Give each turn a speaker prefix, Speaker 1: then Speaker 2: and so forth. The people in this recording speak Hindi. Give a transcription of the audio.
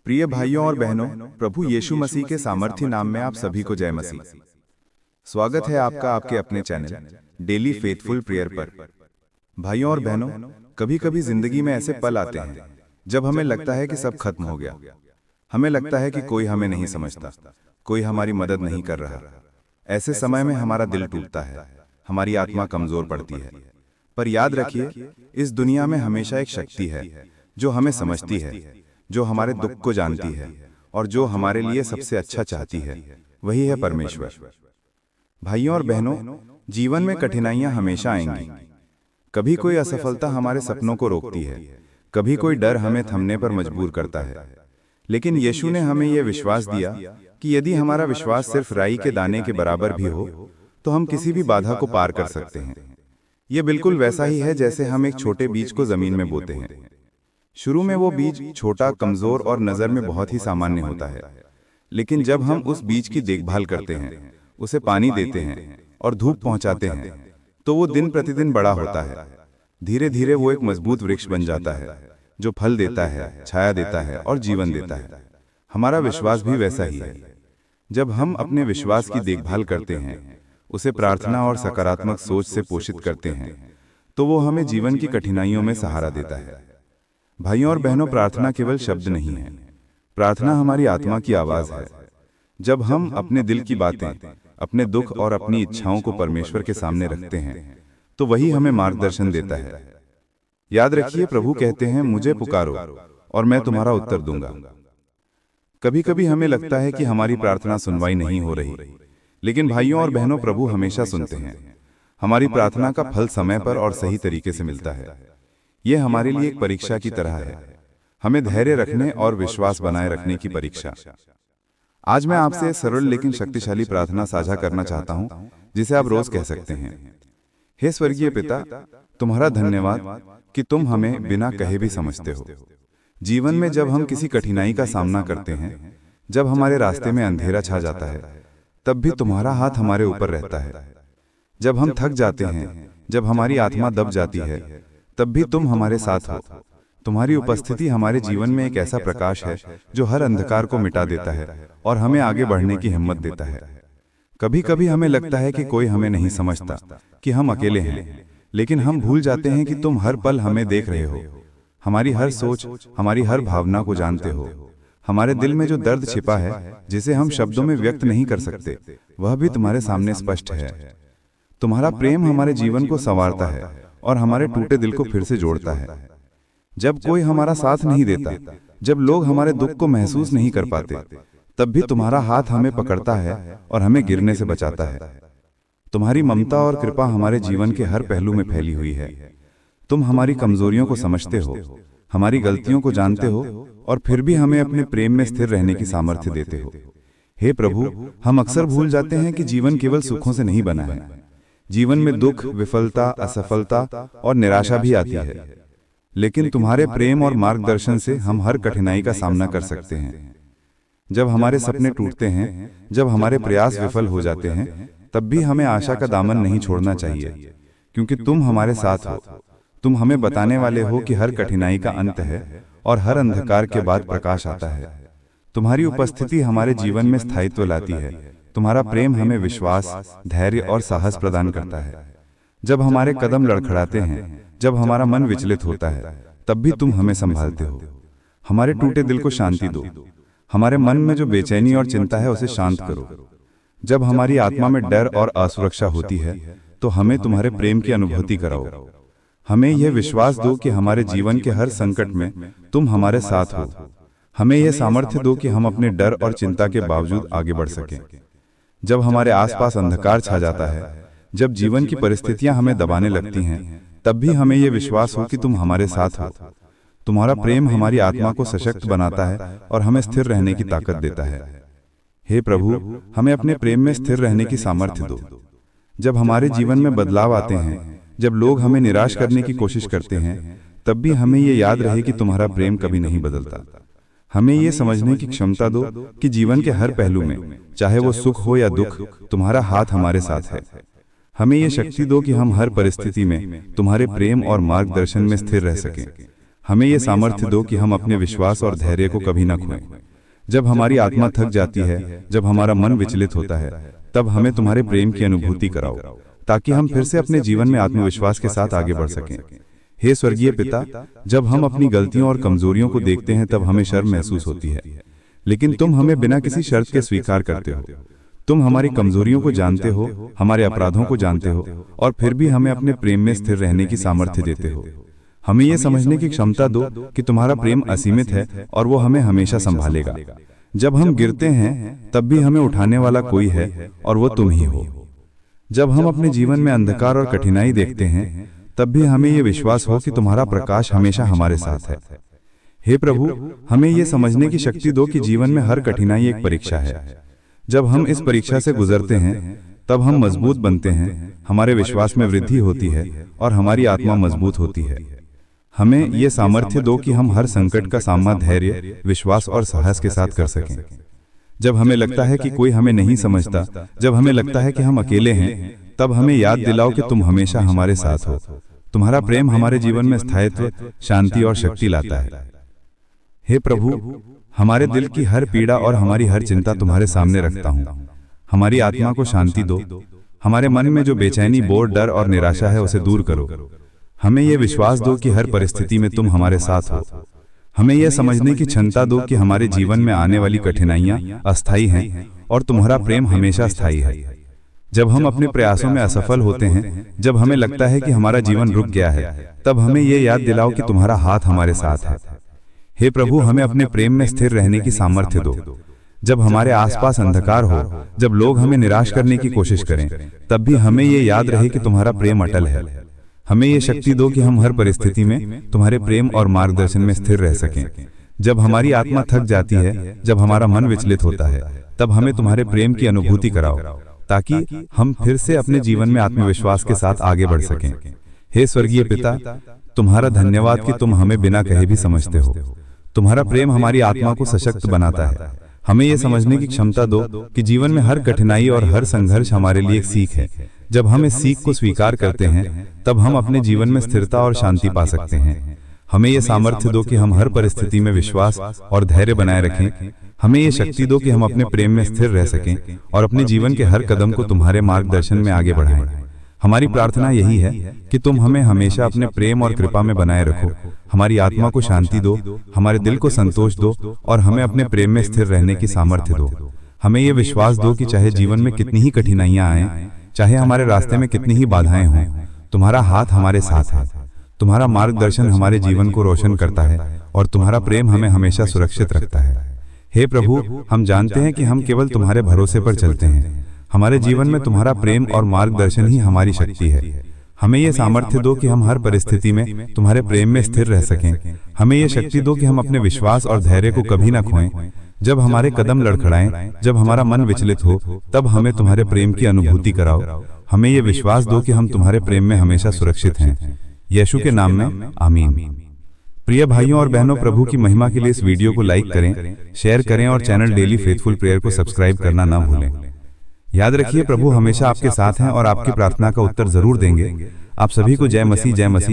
Speaker 1: प्रिय भाइयों और बहनों, प्रभु यीशु मसीह के सामर्थ्य नाम में आप सभी को जय मसीह। स्वागत है आपका आपके अपने चैनल डेली फेथफुल प्रेयर पर। भाइयों और बहनों, कभी कभी जिंदगी में ऐसे पल आते हैं जब हमें लगता है कि सब खत्म हो गया। हमें लगता है कि कोई हमें नहीं समझता, कोई हमारी मदद नहीं कर रहा। ऐसे समय में हमारा दिल टूटता है, हमारी आत्मा कमजोर पड़ती है। पर याद रखिए, इस दुनिया में हमेशा एक शक्ति है जो हमें समझती है, जो हमारे दुख को जानती है और जो हमारे लिए सबसे अच्छा चाहती है। वही है परमेश्वर। भाइयों और बहनों, जीवन में कठिनाइयां हमेशा आएंगी। कभी कोई असफलता हमारे सपनों को रोकती है, कभी कोई डर हमें थमने पर मजबूर करता है। लेकिन यीशु ने हमें यह विश्वास दिया कि यदि हमारा विश्वास सिर्फ राई के दाने के बराबर भी हो तो हम किसी भी बाधा को पार कर सकते हैं। यह बिल्कुल वैसा ही है जैसे हम एक छोटे बीज को जमीन में बोते हैं। शुरू में वो बीज छोटा, कमजोर और नजर में बहुत ही सामान्य होता है। लेकिन जब हम उस बीज की देखभाल करते हैं, उसे पानी देते हैं और धूप पहुंचाते हैं, तो वो दिन प्रतिदिन बड़ा होता है। धीरे धीरे वो एक मजबूत वृक्ष बन जाता है जो फल देता है, छाया देता है और जीवन देता है। हमारा विश्वास भी वैसा ही है। जब हम अपने विश्वास की देखभाल करते हैं, उसे प्रार्थना और सकारात्मक सोच से पोषित करते हैं, तो वो हमें जीवन की कठिनाइयों में सहारा देता है। भाइयों और बहनों, प्रार्थना केवल शब्द नहीं है, प्रार्थना हमारी आत्मा की आवाज है। जब हम अपने दिल की बातें, अपने दुख और अपनी इच्छाओं को परमेश्वर के सामने रखते हैं, तो वही हमें मार्गदर्शन देता है। याद रखिए, प्रभु कहते हैं, मुझे पुकारो और मैं तुम्हारा उत्तर दूंगा। कभी कभी हमें लगता है कि हमारी प्रार्थना सुनवाई नहीं हो रही, लेकिन भाइयों और बहनों, प्रभु हमेशा सुनते हैं। हमारी प्रार्थना का फल समय पर और सही तरीके से मिलता है। यह हमारे लिए एक परीक्षा की तरह है, हमें धैर्य रखने और विश्वास बनाए रखने की परीक्षा। आज मैं आपसे सरल लेकिन शक्तिशाली प्रार्थना साझा करना चाहता हूं, जिसे आप रोज कह सकते हैं। हे स्वर्गीय पिता, तुम्हारा धन्यवाद कि तुम हमें बिना कहे भी समझते हो। जीवन में जब हम किसी कठिनाई का सामना करते हैं, जब हमारे रास्ते में अंधेरा छा जाता है, तब भी तुम्हारा हाथ हमारे ऊपर रहता है। जब हम थक जाते हैं, जब हमारी आत्मा दब जाती है, तब भी तुम हमारे साथ हो। तुम्हारी उपस्थिति हमारे जीवन में एक ऐसा प्रकाश है जो हर अंधकार को मिटा देता है और हमें आगे बढ़ने की हिम्मत देता है। कभी कभी हमें लगता है कि कोई हमें नहीं समझता, कि हम अकेले हैं, लेकिन हम भूल जाते हैं कि तुम हर पल हमें देख रहे हो। हमारी हर सोच, हमारी हर भावना को जानते हो। हमारे दिल में जो दर्द छिपा है, जिसे हम शब्दों में व्यक्त नहीं कर सकते, वह भी तुम्हारे सामने स्पष्ट है। तुम्हारा प्रेम हमारे जीवन को संवारता है और हमारे टूटे दिल को फिर से जोड़ता है। जब कोई हमारा साथ नहीं देता, जब लोग हमारे दुख को महसूस नहीं कर पाते, तब भी तुम्हारा हाथ हमें पकड़ता है और हमें गिरने से बचाता है। तुम्हारी ममता और कृपा हमारे जीवन के हर पहलू में फैली हुई है। तुम हमारी कमजोरियों को समझते हो, हमारी गलतियों को जानते हो और फिर भी हमें अपने प्रेम में स्थिर रहने की सामर्थ्य देते हो। हे प्रभु, हम अक्सर भूल जाते हैं कि जीवन केवल सुखों से नहीं बना है। जीवन में दुख, विफलता, असफलता और निराशा भी आती है, लेकिन तुम्हारे प्रेम और मार्गदर्शन से हम हर कठिनाई का सामना कर सकते हैं। जब हमारे सपने टूटते हैं, जब हमारे प्रयास विफल हो जाते हैं, तब भी हमें आशा का दामन नहीं छोड़ना चाहिए, क्योंकि तुम हमारे साथ हो। तुम हमें बताने वाले हो कि हर कठिनाई का अंत है और हर अंधकार के बाद प्रकाश आता है। तुम्हारी उपस्थिति हमारे जीवन में स्थायित्व लाती है। तुम्हारा प्रेम हमें विश्वास, धैर्य और साहस प्रदान करता है। जब हमारे कदम लड़खड़ाते हैं, जब हमारा मन विचलित होता है, तब भी तुम हमें संभालते हो। हमारे टूटे दिल को शांति दो। हमारे मन में जो बेचैनी और चिंता है, उसे शांत करो। जब हमारी आत्मा में डर और असुरक्षा होती है, तो हमें तुम्हारे प्रेम की अनुभूति कराओ। हमें यह विश्वास दो कि हमारे जीवन के हर संकट में तुम हमारे साथ हो। हमें यह सामर्थ्य दो कि हम अपने डर और चिंता के बावजूद आगे बढ़ सकें। जब हमारे आसपास अंधकार छा जाता है, जब जीवन की परिस्थितियां हमें दबाने लगती हैं, तब भी हमें यह विश्वास हो कि तुम हमारे साथ हो। तुम्हारा प्रेम हमारी आत्मा को सशक्त बनाता है और हमें स्थिर रहने की ताकत देता है। हे प्रभु, हमें अपने प्रेम में स्थिर रहने की सामर्थ्य दो। जब हमारे जीवन में बदलाव आते हैं, जब लोग हमें निराश करने की कोशिश करते हैं, तब भी हमें यह याद रहे कि तुम्हारा प्रेम कभी नहीं बदलता। हमें ये समझने की क्षमता दो कि जीवन के हर पहलू में, चाहे वो सुख हो या दुख, तुम्हारा हाथ हमारे साथ है। हमें ये शक्ति दो कि हम हर परिस्थिति में तुम्हारे प्रेम और मार्गदर्शन में स्थिर रह सकें। हमें ये सामर्थ्य दो कि हम अपने विश्वास और धैर्य को कभी न खोएं। जब हमारी आत्मा थक जाती है, जब हमारा मन विचलित होता है, तब हमें तुम्हारे प्रेम की अनुभूति कराओ, ताकि हम फिर से अपने जीवन में आत्मविश्वास के साथ आगे बढ़ सकें। हे स्वर्गीय पिता, जब हम अपनी गलतियों और कमजोरियों को देखते हैं तब हमें शर्म महसूस होती है, लेकिन तुम हमें बिना किसी शर्त के स्वीकार करते हो। तुम हमारी कमजोरियों को जानते हो, हमारे अपराधों को जानते हो, और फिर भी हमें अपने प्रेम में स्थिर रहने की सामर्थ्य देते हो। हमें यह समझने की क्षमता दो कि तुम्हारा प्रेम असीमित है और वो हमें हमेशा संभालेगा। जब हम गिरते हैं तब भी हमें उठाने वाला कोई है, और वो तुम ही हो। जब हम अपने जीवन में अंधकार और कठिनाई देखते हैं तब भी हमें यह विश्वास हो कि तुम्हारा प्रकाश हमेशा हमारे साथ है। हे प्रभु, हमें यह समझने की शक्ति दो कि जीवन में हर कठिनाई एक परीक्षा है। जब हम इस परीक्षा से गुजरते हैं तब हम मजबूत बनते हैं, हमारे विश्वास में वृद्धि होती है और हमारी आत्मा मजबूत होती है। हमें ये सामर्थ्य दो कि हम हर संकट का सामना धैर्य, विश्वास और साहस के साथ कर सकें। जब हमें लगता है कि कोई हमें नहीं समझता, जब हमें लगता है कि हम अकेले हैं, तब हमें याद दिलाओ कि तुम हमेशा हमारे साथ हो। तुम्हारा प्रेम हमारे जीवन में स्थायित्व, शांति और शक्ति लाता है। हे प्रभु, हमारे दिल की हर पीड़ा और हमारी हर चिंता तुम्हारे सामने रखता हूँ। हमारी आत्मा को शांति दो। हमारे मन में जो बेचैनी, बोझ, डर और निराशा है उसे दूर करो। हमें यह विश्वास दो कि हर परिस्थिति में तुम हमारे साथ हो। हमें यह समझने की क्षमता दो कि हमारे जीवन में आने वाली कठिनाइयां अस्थायी हैं और तुम्हारा प्रेम हमेशा स्थायी है। जब हम अपने प्रयासों में असफल होते हैं, जब हमें लगता है कि हमारा जीवन रुक गया है, तब हमें यह याद दिलाओ कि तुम्हारा हाथ हमारे साथ है। हे प्रभु, हमें अपने प्रेम में स्थिर रहने की सामर्थ्य दो। जब हमारे आसपास अंधकार हो, जब लोग हमें निराश करने की कोशिश करें, तब भी हमें यह याद रहे कि तुम्हारा प्रेम अटल है। हमें ये शक्ति दो कि हम हर परिस्थिति में तुम्हारे प्रेम और मार्गदर्शन में स्थिर रह सकें। जब हमारी आत्मा थक जाती है, जब हमारा मन विचलित होता है, तब हमें तुम्हारे प्रेम की अनुभूति कराओ, ताकि हम फिर से अपने जीवन में आत्मविश्वास के साथ आगे बढ़ सकें। हे स्वर्गीय पिता, तुम्हारा धन्यवाद कि तुम हमें बिना कहे भी समझते हो। तुम्हारा प्रेम हमारी आत्मा को सशक्त बनाता है। हमें यह समझने की क्षमता दो कि जीवन में हर कठिनाई और हर संघर्ष हमारे लिए एक सीख है। जब हम इस सीख को स्वीकार करते हैं, तब हम अपने जीवन में स्थिरता और शांति पा सकते हैं। हमें यह सामर्थ्य दो कि हम हर परिस्थिति में विश्वास और धैर्य बनाए रखें। हमें यह शक्ति दो कि हम अपने प्रेम में स्थिर रह सकें और अपने जीवन के हर कदम को तुम्हारे मार्गदर्शन में आगे बढ़ाएं। हमारी प्रार्थना यही है कि तुम हमें हमेशा अपने प्रेम और कृपा में बनाए रखो। हमारी आत्मा को शांति दो, हमारे दिल को संतोष दो और हमें अपने प्रेम में स्थिर रहने की सामर्थ्य दो। हमें यह विश्वास दो कि चाहे जीवन में कितनी ही कठिनाइयां आएं, चाहे हमारे रास्ते में कितनी ही बाधाएं हों, तुम्हारा हाथ हमारे साथ है। तुम्हारा मार्गदर्शन हमारे जीवन को रोशन करता है और तुम्हारा प्रेम हमें हमेशा सुरक्षित रखता है। हे प्रभु, हम जानते हैं कि हम केवल तुम्हारे भरोसे पर चलते हैं। हमारे जीवन में तुम्हारा प्रेम और मार्गदर्शन ही हमारी शक्ति है। हमें यह सामर्थ्य दो कि हम हर परिस्थिति में तुम्हारे प्रेम में स्थिर रह सकें। हमें यह शक्ति दो कि हम अपने विश्वास और धैर्य को कभी ना खोएं। जब हमारे कदम लड़खड़ाएं, जब हमारा मन विचलित हो, तब हमें तुम्हारे प्रेम की अनुभूति कराओ। हमें यह विश्वास दो कि हम तुम्हारे प्रेम में हमेशा सुरक्षित हैं। यीशु के नाम में आमीन। प्रिय भाइयों और बहनों, प्रभु की महिमा के लिए इस वीडियो को लाइक करें, शेयर करें और चैनल डेली फेथफुल प्रेयर को सब्सक्राइब करना ना भूलें। याद रखिए, प्रभु हमेशा आपके साथ हैं और आपकी प्रार्थना का उत्तर जरूर देंगे। आप सभी को जय मसीह, जय मसीह।